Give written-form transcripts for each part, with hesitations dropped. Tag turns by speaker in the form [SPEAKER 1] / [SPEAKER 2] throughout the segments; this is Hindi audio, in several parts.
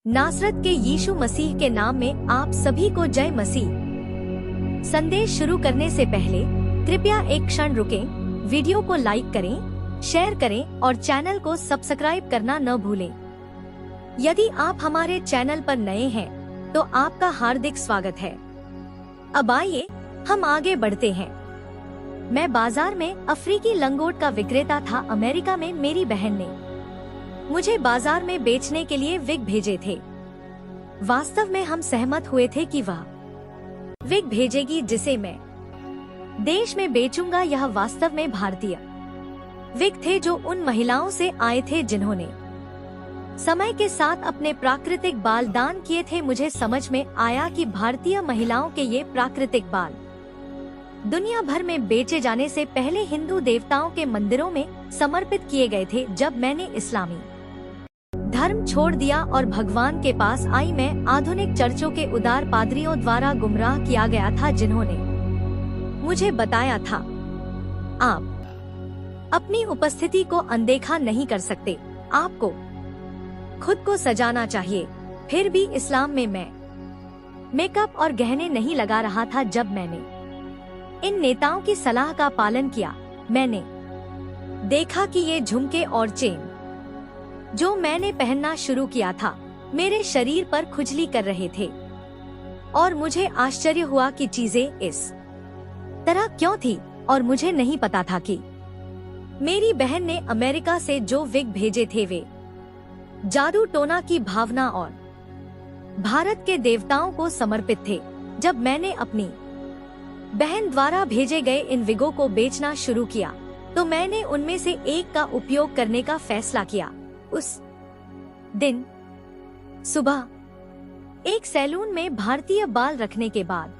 [SPEAKER 1] नासरत के यीशु मसीह के नाम में आप सभी को जय मसीह। संदेश शुरू करने से पहले कृपया एक क्षण रुकें, वीडियो को लाइक करें, शेयर करें और चैनल को सब्सक्राइब करना न भूलें। यदि आप हमारे चैनल पर नए हैं तो आपका हार्दिक स्वागत है। अब आइए हम आगे बढ़ते हैं। मैं बाजार में अफ्रीकी लंगोट का विक्रेता था। अमेरिका में मेरी बहन ने मुझे बाजार में बेचने के लिए विग भेजे थे। वास्तव में हम सहमत हुए थे कि वह विग भेजेगी जिसे मैं देश में बेचूंगा। यह वास्तव में भारतीय विग थे जो उन महिलाओं से आए थे जिन्होंने समय के साथ अपने प्राकृतिक बाल दान किए थे। मुझे समझ में आया कि भारतीय महिलाओं के ये प्राकृतिक बाल दुनिया भर में बेचे जाने से पहले हिंदू देवताओं के मंदिरों में समर्पित किए गए थे। जब मैंने इस्लामी धर्म छोड़ दिया और भगवान के पास आई, मैं आधुनिक चर्चों के उदार पादरियों द्वारा गुमराह किया गया था जिन्होंने मुझे बताया था आप अपनी उपस्थिति को अनदेखा नहीं कर सकते, आपको खुद को सजाना चाहिए। फिर भी इस्लाम में मैं मेकअप और गहने नहीं लगा रहा था। जब मैंने इन नेताओं की सलाह का पालन किया, मैंने देखा कि ये झुमके और चेन जो मैंने पहनना शुरू किया था मेरे शरीर पर खुजली कर रहे थे और मुझे आश्चर्य हुआ कि चीजें इस तरह क्यों थी और मुझे नहीं पता था कि मेरी बहन ने अमेरिका से जो विग भेजे थे वे जादू टोना की भावना और भारत के देवताओं को समर्पित थे। जब मैंने अपनी बहन द्वारा भेजे गए इन विगों को बेचना शुरू किया तो मैंने उनमें से एक का उपयोग करने का फैसला किया। उस दिन सुबह एक सैलून में भारतीय बाल रखने के बाद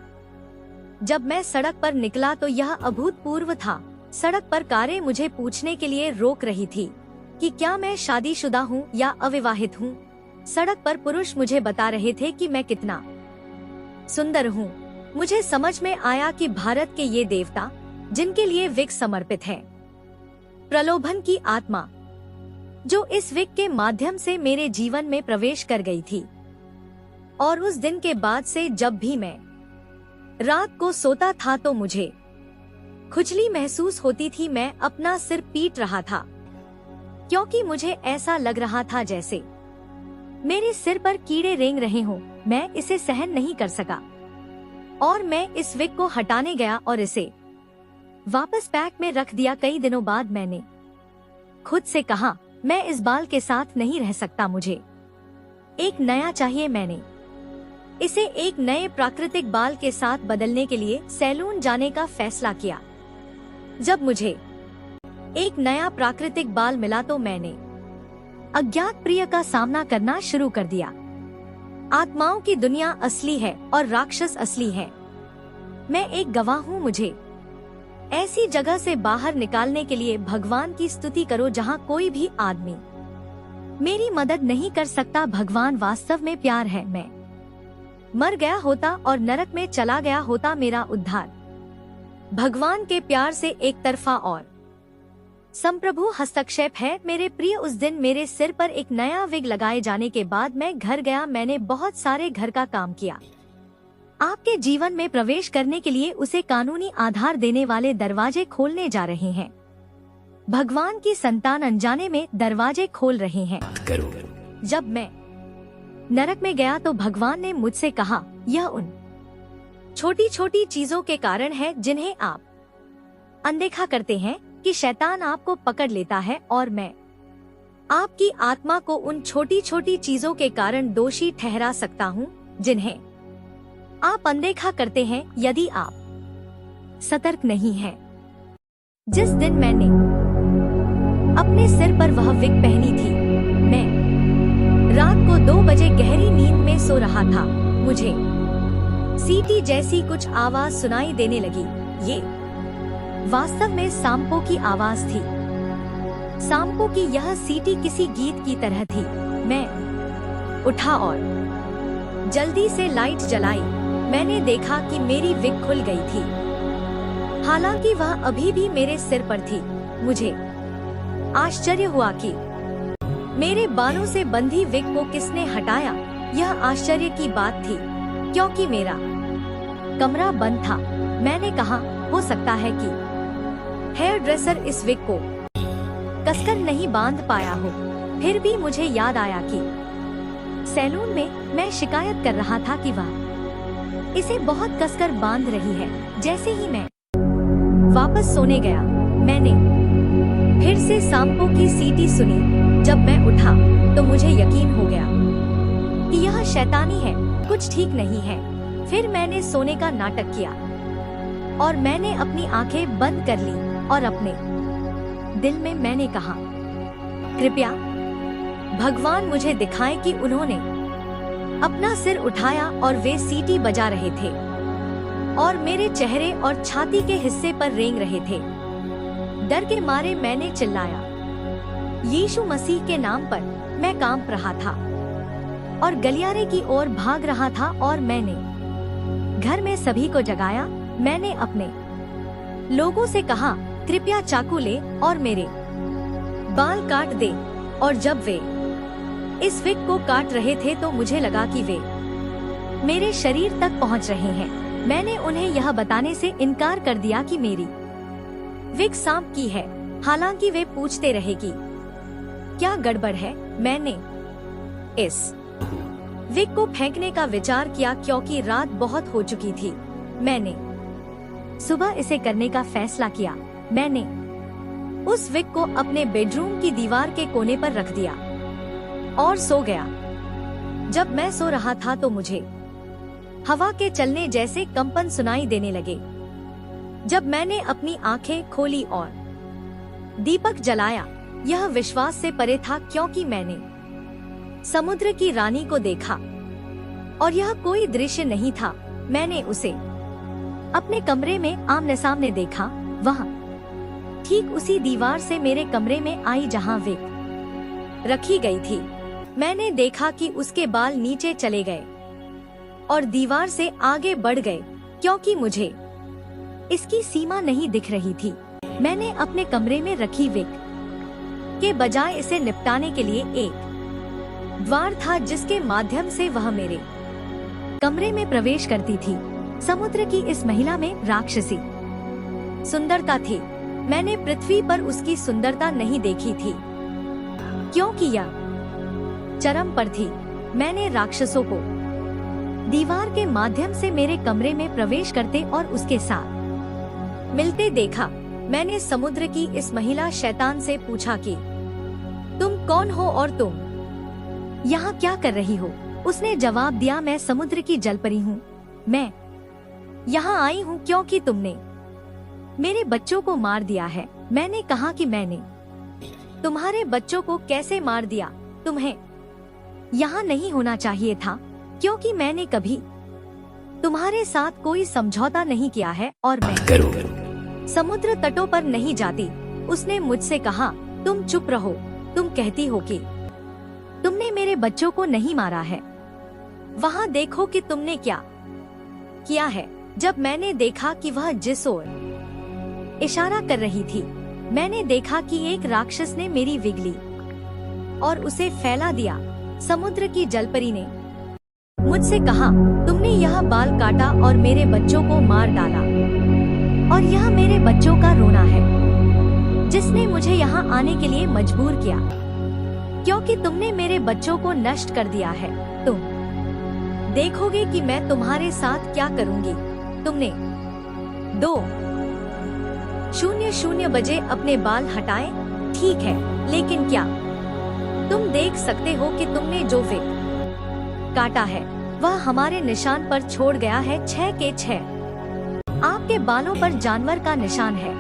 [SPEAKER 1] जब मैं सड़क पर निकला तो यह अभूतपूर्व था। सड़क पर कारें मुझे पूछने के लिए रोक रही थी कि क्या मैं शादीशुदा हूँ या अविवाहित हूँ। सड़क पर पुरुष मुझे बता रहे थे कि मैं कितना सुंदर हूँ। मुझे समझ में आया कि भारत के ये देवता जिनके लिए विग समर्पित है, प्रलोभन की आत्मा जो इस विग के माध्यम से मेरे जीवन में प्रवेश कर गई थी। और उस दिन के बाद से जब भी मैं रात को सोता था तो मुझे खुजली महसूस होती थी। मैं अपना सिर पीट रहा था क्योंकि मुझे ऐसा लग रहा था जैसे मेरे सिर पर कीड़े रेंग रहे हों। मैं इसे सहन नहीं कर सका और मैं इस विग को हटाने गया और इसे वापस पैक में रख दिया। कई दिनों बाद मैंने खुद से कहा, मैं इस बाल के साथ नहीं रह सकता, मुझे एक नया चाहिए। मैंने इसे एक नए प्राकृतिक बाल के साथ बदलने के लिए सैलून जाने का फैसला किया। जब मुझे एक नया प्राकृतिक बाल मिला तो मैंने अज्ञात प्रिय का सामना करना शुरू कर दिया। आत्माओं की दुनिया असली है और राक्षस असली है। मैं एक गवाह हूँ। मुझे ऐसी जगह से बाहर निकालने के लिए भगवान की स्तुति करो जहाँ कोई भी आदमी मेरी मदद नहीं कर सकता। भगवान वास्तव में प्यार है। मैं मर गया होता और नरक में चला गया होता, मेरा उद्धार भगवान के प्यार से एक तरफा और संप्रभु हस्तक्षेप है। मेरे प्रिय, उस दिन मेरे सिर पर एक नया विग लगाए जाने के बाद मैं घर गया। मैंने बहुत सारे घर का काम किया। आपके जीवन में प्रवेश करने के लिए उसे कानूनी आधार देने वाले दरवाजे खोलने जा रहे हैं। भगवान की संतान अनजाने में दरवाजे खोल रहे हैं। जब मैं नरक में गया तो भगवान ने मुझसे कहा, यह उन छोटी छोटी चीजों के कारण है जिन्हें आप अनदेखा करते हैं कि शैतान आपको पकड़ लेता है और मैं आपकी आत्मा को उन छोटी छोटी चीजों के कारण दोषी ठहरा सकता हूँ जिन्हें आप अनदेखा करते हैं यदि आप सतर्क नहीं हैं। जिस दिन मैंने अपने सिर पर वह विग पहनी थी, मैं रात को 2 बजे गहरी नींद में सो रहा था। मुझे सीटी जैसी कुछ आवाज सुनाई देने लगी। ये वास्तव में सांपों की आवाज थी। सांपों की यह सीटी किसी गीत की तरह थी। मैं उठा और जल्दी से लाइट जलाई। मैंने देखा कि मेरी विग खुल गई थी, हालांकि वह अभी भी मेरे सिर पर थी। मुझे आश्चर्य हुआ कि मेरे बालों से बंधी विग को किसने हटाया। यह आश्चर्य की बात थी क्योंकि मेरा कमरा बंद था। मैंने कहा, हो सकता है कि हेयर ड्रेसर इस विग को कसकर नहीं बांध पाया हो। फिर भी मुझे याद आया कि सैलून में मैं शिकायत कर रहा था कि वह इसे बहुत कसकर बांध रही है। जैसे ही मैं वापस सोने गया, मैंने फिर से सांपों की सीटी सुनी। जब मैं उठा तो मुझे यकीन हो गया कि यह शैतानी है, कुछ ठीक नहीं है। फिर मैंने सोने का नाटक किया और मैंने अपनी आंखें बंद कर ली और अपने दिल में मैंने कहा, कृपया भगवान मुझे दिखाए कि उन्होंने अपना सिर उठाया और वे सीटी बजा रहे थे और मेरे चेहरे और छाती के हिस्से पर रेंग रहे थे। डर के मारे मैंने चिल्लाया, यीशु मसीह के नाम पर। मैं कांप रहा था और गलियारे की ओर भाग रहा था और मैंने घर में सभी को जगाया। मैंने अपने लोगों से कहा, कृपया चाकू ले और मेरे बाल काट दे। और जब वे इस विग को काट रहे थे तो मुझे लगा कि वे मेरे शरीर तक पहुंच रहे हैं। मैंने उन्हें यह बताने से इनकार कर दिया कि मेरी विग सांप की है, हालांकि वे पूछते रहे कि क्या गड़बड़ है। मैंने इस विग को फेंकने का विचार किया क्योंकि रात बहुत हो चुकी थी। मैंने सुबह इसे करने का फैसला किया। मैंने उस विग को अपने बेडरूम की दीवार के कोने पर रख दिया और सो गया। जब मैं सो रहा था तो मुझे हवा के चलने जैसे कंपन सुनाई देने लगे। जब मैंने अपनी आंखें खोली और दीपक जलाया, यह विश्वास से परे था क्योंकि मैंने समुद्र की रानी को देखा और यह कोई दृश्य नहीं था। मैंने उसे अपने कमरे में आमने सामने देखा। वह ठीक उसी दीवार से मेरे कमरे में आई जहां विग रखी गई थी। मैंने देखा कि उसके बाल नीचे चले गए और दीवार से आगे बढ़ गए क्योंकि मुझे इसकी सीमा नहीं दिख रही थी। मैंने अपने कमरे में रखी विग के बजाय इसे निपटाने के लिए एक द्वार था जिसके माध्यम से वह मेरे कमरे में प्रवेश करती थी। समुद्र की इस महिला में राक्षसी सुंदरता थी। मैंने पृथ्वी पर उसकी सुंदरता नहीं देखी थी क्योंकि यह चरम पर थी। मैंने राक्षसों को दीवार के माध्यम से मेरे कमरे में प्रवेश करते और उसके साथ मिलते देखा। मैंने समुद्र की इस महिला शैतान से पूछा कि तुम कौन हो और तुम यहाँ क्या कर रही हो। उसने जवाब दिया, मैं समुद्र की जलपरी हूँ। मैं यहाँ आई हूँ क्योंकि तुमने मेरे बच्चों को मार दिया है। मैंने कहा कि मैंने तुम्हारे बच्चों को कैसे मार दिया? तुम्हें यहाँ नहीं होना चाहिए था क्योंकि मैंने कभी तुम्हारे साथ कोई समझौता नहीं किया है और मैं समुद्र तटों पर नहीं जाती। उसने मुझसे कहा, तुम चुप रहो। तुम कहती हो कि तुमने मेरे बच्चों को नहीं मारा है। वहाँ देखो कि तुमने क्या किया है। जब मैंने देखा कि वह जिस ओर इशारा कर रही थी, मैंने देखा कि एक राक्षस ने मेरी विग ली और उसे फैला दिया। समुद्र की जलपरी ने मुझसे कहा, तुमने यह बाल काटा और मेरे बच्चों को मार डाला और यह मेरे बच्चों का रोना है जिसने मुझे यहाँ आने के लिए मजबूर किया क्योंकि तुमने मेरे बच्चों को नष्ट कर दिया है। तुम देखोगे कि मैं तुम्हारे साथ क्या करूँगी। तुमने 2:00 बजे अपने बाल हटाए, ठीक है, लेकिन क्या तुम देख सकते हो कि तुमने जो विग काटा है वह हमारे निशान पर छोड़ गया है 6 के 6। आपके बालों पर जानवर का निशान है।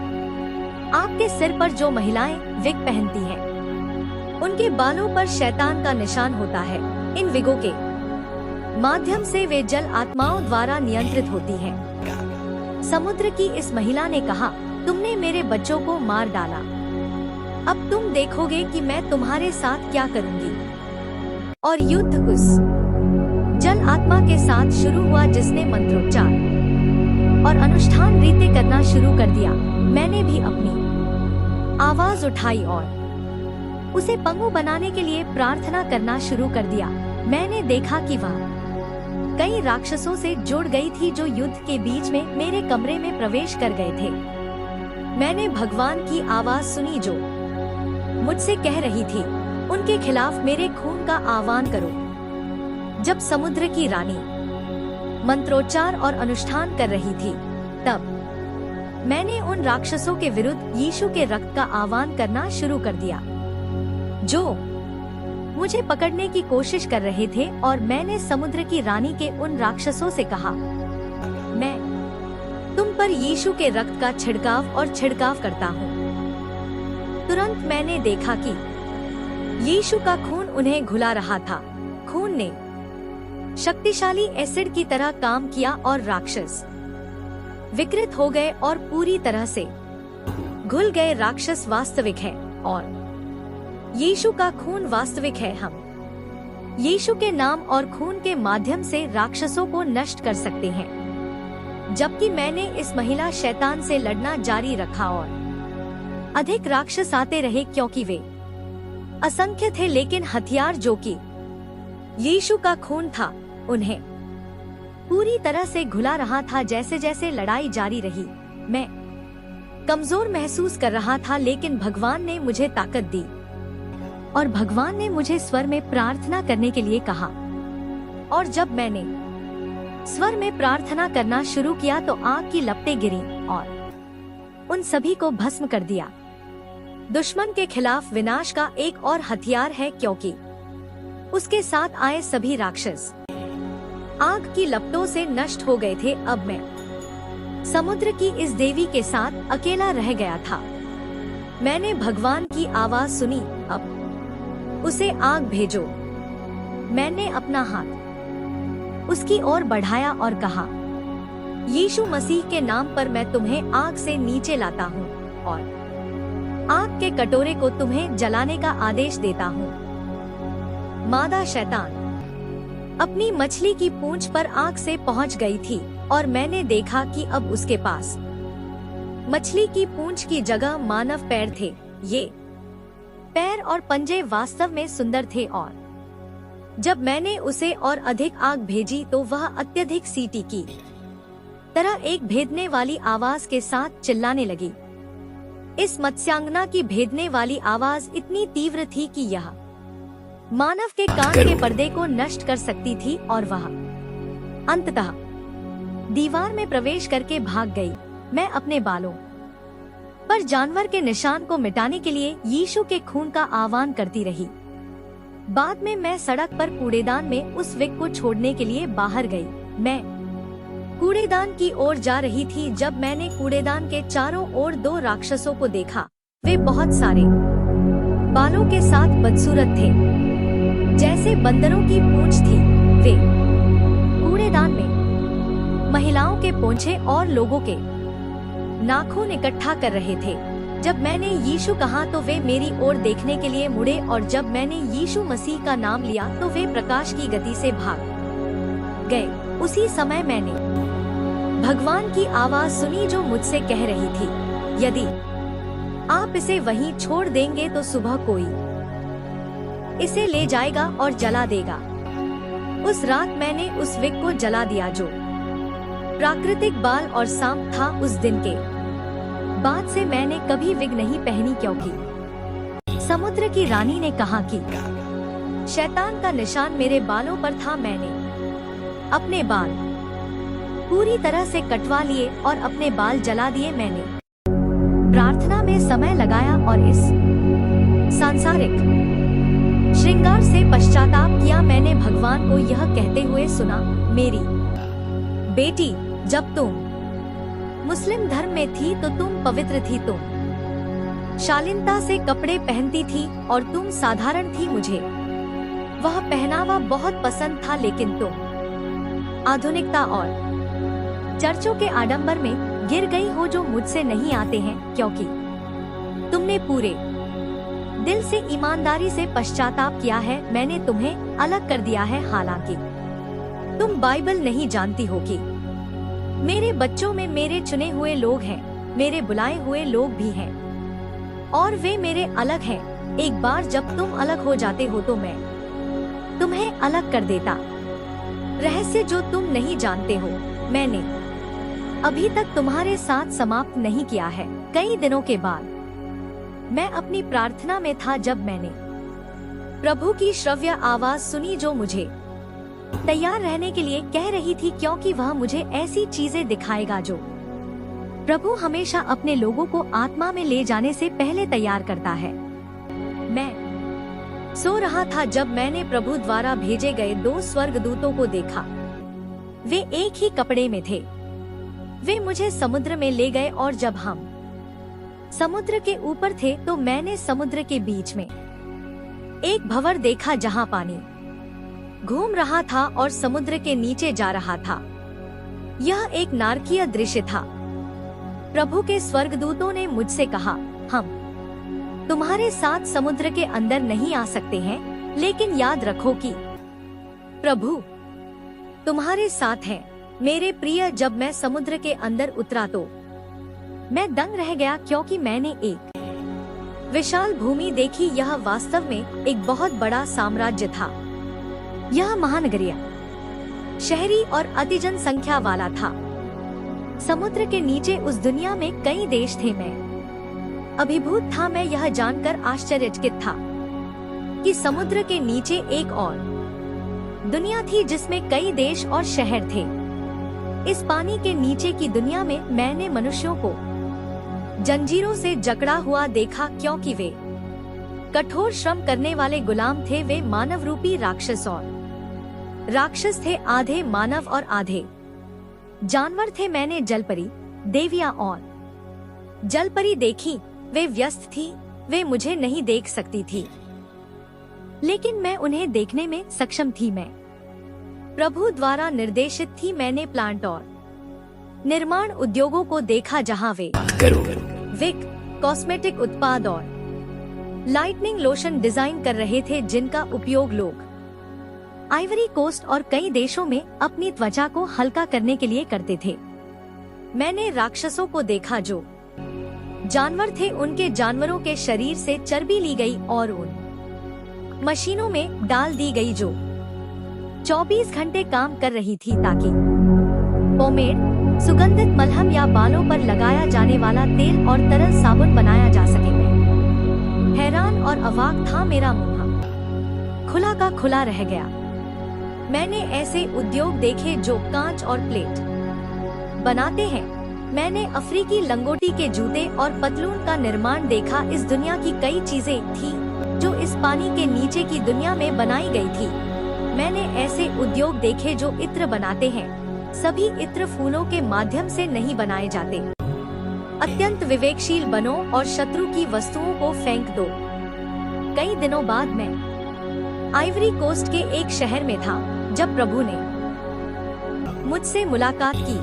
[SPEAKER 1] आपके सिर पर जो महिलाएं विग पहनती हैं, उनके बालों पर शैतान का निशान होता है। इन विगों के माध्यम से वे जल आत्माओं द्वारा नियंत्रित होती हैं। समुद्र की इस महिला ने कहा, तुमने मेरे बच्चों को मार डाला। अब तुम देखोगे कि मैं तुम्हारे साथ क्या करूंगी। और युद्ध उस जल आत्मा के साथ शुरू हुआ जिसने मंत्रोच्चार और अनुष्ठान रीते करना शुरू कर दिया। मैंने भी अपनी आवाज उठाई और उसे पंगु बनाने के लिए प्रार्थना करना शुरू कर दिया। मैंने देखा कि वह कई राक्षसों से जुड़ गई थी जो युद्ध के बीच में मेरे कमरे में प्रवेश कर गए थे। मैंने भगवान की आवाज सुनी जो मुझसे कह रही थी, उनके खिलाफ मेरे खून का आह्वान करो। जब समुद्र की रानी मंत्रोच्चार और अनुष्ठान कर रही थी, तब मैंने उन राक्षसों के विरुद्ध यीशु के रक्त का आह्वान करना शुरू कर दिया जो मुझे पकड़ने की कोशिश कर रहे थे, और मैंने समुद्र की रानी के उन राक्षसों से कहा, मैं तुम पर यीशु के रक्त का छिड़काव करता हूँ। तुरंत मैंने देखा कि यीशु का खून उन्हें घुला रहा था। खून ने शक्तिशाली एसिड की तरह काम किया और राक्षस विकृत हो गए और पूरी तरह से घुल गए। राक्षस वास्तविक है और यीशु का खून वास्तविक है। हम यीशु के नाम और खून के माध्यम से राक्षसों को नष्ट कर सकते हैं। जबकि मैंने इस महिला शैतान से लड़ना जारी रखा और अधिक राक्षस आते रहे, क्योंकि वे असंख्य थे, लेकिन हथियार जो कि यीशु का खून था उन्हें पूरी तरह से घुला रहा था। जैसे जैसे लड़ाई जारी रही, मैं कमजोर महसूस कर रहा था, लेकिन भगवान ने मुझे ताकत दी और भगवान ने मुझे स्वर में प्रार्थना करने के लिए कहा। और जब मैंने स्वर में प्रार्थना करना शुरू किया तो आग की लपटें गिरी और उन सभी को भस्म कर दिया। दुश्मन के खिलाफ विनाश का एक और हथियार है, क्योंकि उसके साथ आए सभी राक्षस आग की लपटों से नष्ट हो गए थे। अब मैं समुद्र की इस देवी के साथ अकेला रह गया था। मैंने भगवान की आवाज सुनी, अब उसे आग भेजो। मैंने अपना हाथ उसकी ओर बढ़ाया और कहा, यीशु मसीह के नाम पर मैं तुम्हें आग से नीचे लाता हूँ और आग के कटोरे को तुम्हें जलाने का आदेश देता हूँ। मादा शैतान अपनी मछली की पूंछ पर आग से पहुँच गई थी और मैंने देखा कि अब उसके पास मछली की पूंछ की जगह मानव पैर थे। ये पैर और पंजे वास्तव में सुंदर थे और जब मैंने उसे और अधिक आग भेजी तो वह अत्यधिक सीटी की तरह एक भेदने वाली आवाज के साथ चिल्लाने लगी। इस मत्स्यांगना की भेदने वाली आवाज इतनी तीव्र थी कि यह मानव के कान के पर्दे को नष्ट कर सकती थी और वह अंततः दीवार में प्रवेश करके भाग गई। मैं अपने बालों पर जानवर के निशान को मिटाने के लिए यीशु के खून का आह्वान करती रही। बाद में मैं सड़क पर कूड़ेदान में उस विक को छोड़ने के लिए बाहर गई। मैं कूड़ेदान की ओर जा रही थी जब मैंने कूड़ेदान के चारों ओर दो राक्षसों को देखा। वे बहुत सारे बालों के साथ बदसूरत थे, जैसे बंदरों की पूंछ थी। वे कूड़ेदान में महिलाओं के पोंछे और लोगों के नाखून इकट्ठा कर रहे थे। जब मैंने यीशु कहा तो वे मेरी ओर देखने के लिए मुड़े और जब मैंने यीशु मसीह का नाम लिया तो वे प्रकाश की गति से भाग गए। उसी समय मैंने भगवान की आवाज सुनी जो मुझसे कह रही थी, यदि आप इसे वहीं छोड़ देंगे तो सुबह कोई इसे ले जाएगा और जला देगा। उस रात मैंने उस विक को जला दिया जो प्राकृतिक बाल और सांप था। उस दिन के बाद से मैंने कभी विग नहीं पहनी, क्योंकि समुद्र की रानी ने कहा कि शैतान का निशान मेरे बालों पर था। मैंने अपने बाल पूरी तरह से कटवा लिए और अपने बाल जला दिए। मैंने प्रार्थना में समय लगाया और इस सांसारिक श्रृंगार से पश्चाताप किया। मैंने भगवान को यह कहते हुए सुना, मेरी बेटी, जब तुम मुस्लिम धर्म में थी तो तुम पवित्र थी, तुम शालीनता से कपड़े पहनती थी और तुम साधारण थी। मुझे वह पहनावा बहुत पसंद था, लेकिन तुम आधुनिकता और चर्चों के आडंबर में गिर गई हो जो मुझसे नहीं आते हैं, क्योंकि तुमने पूरे दिल से ईमानदारी से पश्चाताप किया है। मैंने तुम्हें अलग कर दिया है, हालांकि तुम बाइबल नहीं जानती हो कि मेरे बच्चों में मेरे चुने हुए लोग हैं, मेरे बुलाए हुए लोग भी हैं और वे मेरे अलग हैं। एक बार जब तुम अलग हो जाते हो तो मैं तुम्हें अलग कर देता। रहस्य जो तुम नहीं जानते हो, मैंने अभी तक तुम्हारे साथ समाप्त नहीं किया है। कई दिनों के बाद मैं अपनी प्रार्थना में था जब मैंने प्रभु की श्रव्य आवाज सुनी जो मुझे तैयार रहने के लिए कह रही थी, क्योंकि वह मुझे ऐसी चीजें दिखाएगा जो प्रभु हमेशा अपने लोगों को आत्मा में ले जाने से पहले तैयार करता है। मैं सो रहा था जब मैंने प्रभु द्वारा भेजे गए 2 स्वर्गदूतों को देखा। वे एक ही कपड़े में थे। वे मुझे समुद्र में ले गए और जब हम समुद्र के ऊपर थे तो मैंने समुद्र के बीच में एक भंवर देखा जहां पानी घूम रहा था और समुद्र के नीचे जा रहा था। यह एक नारकीय दृश्य था। प्रभु के स्वर्गदूतों ने मुझसे कहा, हम तुम्हारे साथ समुद्र के अंदर नहीं आ सकते हैं, लेकिन याद रखो कि प्रभु तुम्हारे साथ है। मेरे प्रिय, जब मैं समुद्र के अंदर उतरा तो मैं दंग रह गया, क्योंकि मैंने एक विशाल भूमि देखी। यह वास्तव में एक बहुत बड़ा साम्राज्य था। यह महानगरीय, शहरी और अति जनसंख्या वाला था। समुद्र के नीचे उस दुनिया में कई देश थे। मैं अभिभूत था। मैं यह जानकर आश्चर्यचकित था कि समुद्र के नीचे एक और दुनिया थी जिसमें कई देश और शहर थे। इस पानी के नीचे की दुनिया में मैंने मनुष्यों को जंजीरों से जकड़ा हुआ देखा, क्योंकि वे कठोर श्रम करने वाले गुलाम थे। वे मानव रूपी राक्षस और राक्षस थे, आधे मानव और आधे जानवर थे। मैंने जलपरी, देवियां और जलपरी देखी। वे व्यस्त थी। वे मुझे नहीं देख सकती थी, लेकिन मैं उन्हें देखने में सक्षम थी। मैं प्रभु द्वारा निर्देशित थी। मैंने प्लांट और निर्माण उद्योगों को देखा जहां वे विक, कॉस्मेटिक उत्पाद और लाइटनिंग लोशन डिजाइन कर रहे थे, जिनका उपयोग लोग आइवरी कोस्ट और कई देशों में अपनी त्वचा को हल्का करने के लिए करते थे। मैंने राक्षसों को देखा जो जानवर थे। उनके जानवरों के शरीर से चर्बी ली गई और उन मशीनों में डाल दी गई जो 24 घंटे काम कर रही थी, ताकि पोमेड, सुगंधित मलहम या बालों पर लगाया जाने वाला तेल और तरल साबुन बनाया जा सके। मैं हैरान और अवाक था। मेरा मुंह खुला का खुला रह गया। मैंने ऐसे उद्योग देखे जो कांच और प्लेट बनाते हैं। मैंने अफ्रीकी लंगोटी के जूते और पतलून का निर्माण देखा। इस दुनिया की कई चीजें थी जो इस पानी के नीचे की दुनिया में बनाई गई थी। मैंने ऐसे उद्योग देखे जो इत्र बनाते हैं। सभी इत्र फूलों के माध्यम से नहीं बनाए जाते। अत्यंत विवेकशील बनो और शत्रु की वस्तुओं को फेंक दो। कई दिनों बाद मैं आइवरी कोस्ट के एक शहर में था जब प्रभु ने मुझसे मुलाकात की।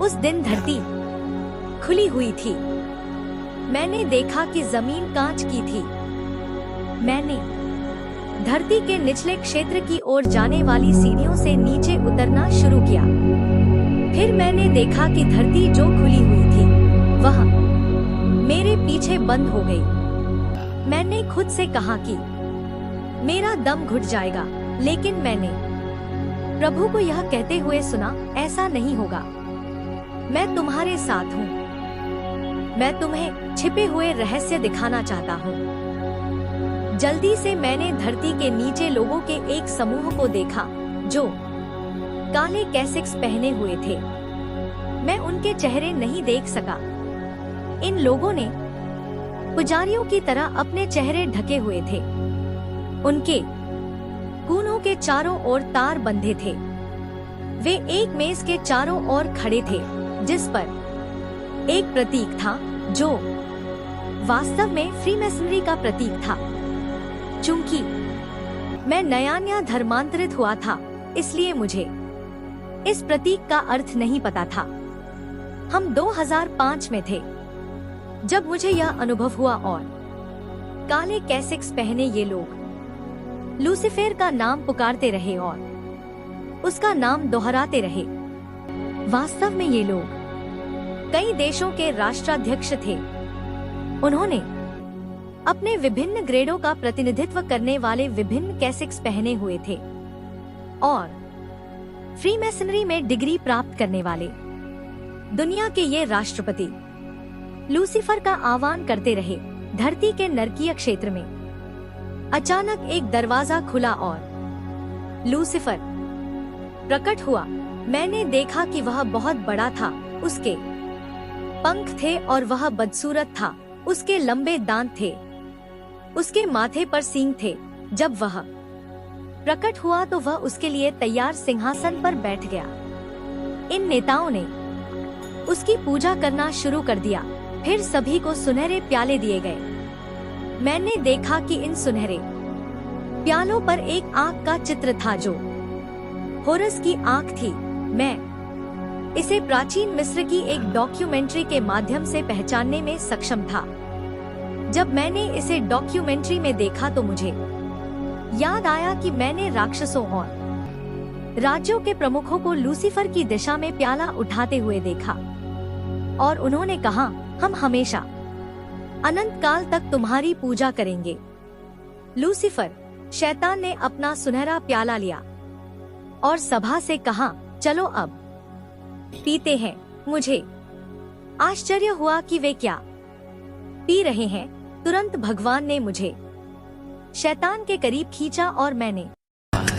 [SPEAKER 1] उस दिन धरती खुली हुई थी। मैंने देखा कि जमीन कांच की थी। मैंने धरती के निचले क्षेत्र की ओर जाने वाली सीढ़ियों से नीचे उतरना शुरू किया। फिर मैंने देखा कि धरती जो खुली हुई थी वह मेरे पीछे बंद हो गई। मैंने खुद से कहा कि मेरा दम घुट जाएगा, लेकिन मैंने प्रभु को यह कहते हुए सुना, ऐसा नहीं होगा। मैं तुम्हारे साथ हूँ। मैं तुम्हें छिपे हुए रहस्य दिखाना चाहता हूँ। जल्दी से मैंने धरती के नीचे लोगों के एक समूह को देखा जो काले कैसिक्स पहने हुए थे। मैं उनके चेहरे नहीं देख सका। इन लोगों ने पुजारियों की तरह अपने चेहरे ढके हुए थे। उनके कूनों के चारों ओर तार बंधे थे। वे एक मेज के चारों ओर खड़े थे जिस पर एक प्रतीक था जो वास्तव में फ्रीमेसनरी का प्रतीक था। चूंकि मैं नया धर्मांतरित हुआ था, इसलिए मुझे इस प्रतीक का अर्थ नहीं पता था। हम 2005 में थे जब मुझे यह अनुभव हुआ और काले कैसिक्स पहने ये लोग लूसीफर का नाम पुकारते रहे और उसका नाम दोहराते रहे। वास्तव में ये लोग कई देशों के राष्ट्राध्यक्ष थे। उन्होंने अपने विभिन्न ग्रेडों का प्रतिनिधित्व करने वाले विभिन्न कैसिक्स पहने हुए थे और फ्रीमेसनरी में डिग्री प्राप्त करने वाले दुनिया के ये राष्ट्रपति लूसीफर का आह्वान करते रहे। धरती के नरकीय क्षेत्र में अचानक एक दरवाजा खुला और लूसीफर प्रकट हुआ। मैंने देखा कि वह बहुत बड़ा था, उसके पंख थे और वह बदसूरत था। उसके लंबे दांत थे, उसके माथे पर सींग थे। जब वह प्रकट हुआ तो वह उसके लिए तैयार सिंहासन पर बैठ गया। इन नेताओं ने उसकी पूजा करना शुरू कर दिया। फिर सभी को सुनहरे प्याले दिए गए। मैंने देखा कि इन सुनहरे प्यालों पर एक आंख का चित्र था जो होरस की आंख थी। मैं इसे प्राचीन मिस्र की एक डॉक्यूमेंट्री के माध्यम से पहचानने में सक्षम था। जब मैंने इसे डॉक्यूमेंट्री में देखा तो मुझे याद आया कि मैंने राक्षसों और राज्यों के प्रमुखों को लूसीफर की दिशा में प्याला उठाते हुए देखा और उन्होंने कहा, हम हमेशा अनंत काल तक तुम्हारी पूजा करेंगे। लूसीफर शैतान ने अपना सुनहरा प्याला लिया और सभा से कहा, चलो अब पीते हैं। मुझे आश्चर्य हुआ कि वे क्या पी रहे हैं। तुरंत भगवान ने मुझे शैतान के करीब खींचा और मैंने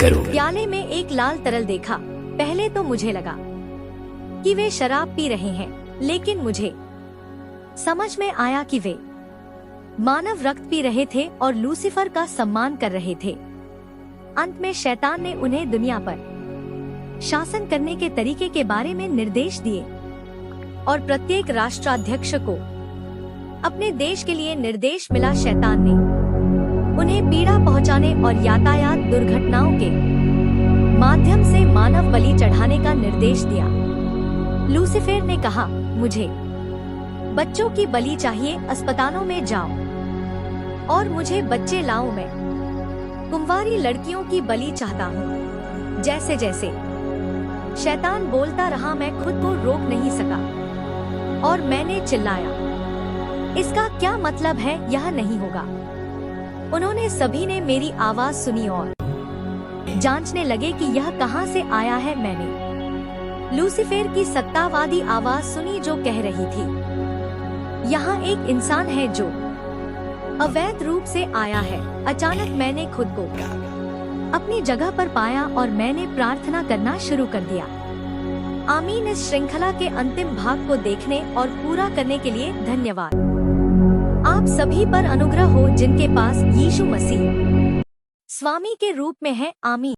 [SPEAKER 1] प्याले में एक लाल तरल देखा। पहले तो मुझे लगा कि वे शराब पी रहे हैं, लेकिन मुझे समझ में आया कि वे मानव रक्त पी रहे थे और लूसीफर का सम्मान कर रहे थे। अंत में शैतान ने उन्हें दुनिया पर शासन करने के तरीके के बारे में निर्देश दिए और प्रत्येक राष्ट्राध्यक्ष को अपने देश के लिए निर्देश मिला। शैतान ने उन्हें पीड़ा पहुंचाने और यातायात दुर्घटनाओं के माध्यम से मानव बलि चढ़ाने का निर्देश दिया। लूसीफर ने कहा, मुझे बच्चों की बलि चाहिए। अस्पतालों में जाओ और मुझे बच्चे लाओ। मैं कुंवारी लड़कियों की बलि चाहता हूँ। जैसे जैसे शैतान बोलता रहा, मैं खुद को रोक नहीं सका और मैंने चिल्लाया, इसका क्या मतलब है? यह नहीं होगा। उन्होंने सभी ने मेरी आवाज सुनी और जांचने लगे कि यह कहां से आया है। मैंने लूसीफर की सत्तावादी आवाज सुनी जो कह रही थी, यहाँ एक इंसान है जो अवैध रूप से आया है। अचानक मैंने खुद को अपनी जगह पर पाया और मैंने प्रार्थना करना शुरू कर दिया। आमीन। इस श्रृंखला के अंतिम भाग को देखने और पूरा करने के लिए धन्यवाद। आप सभी पर अनुग्रह हो जिनके पास यीशु मसीह स्वामी के रूप में है। आमीन।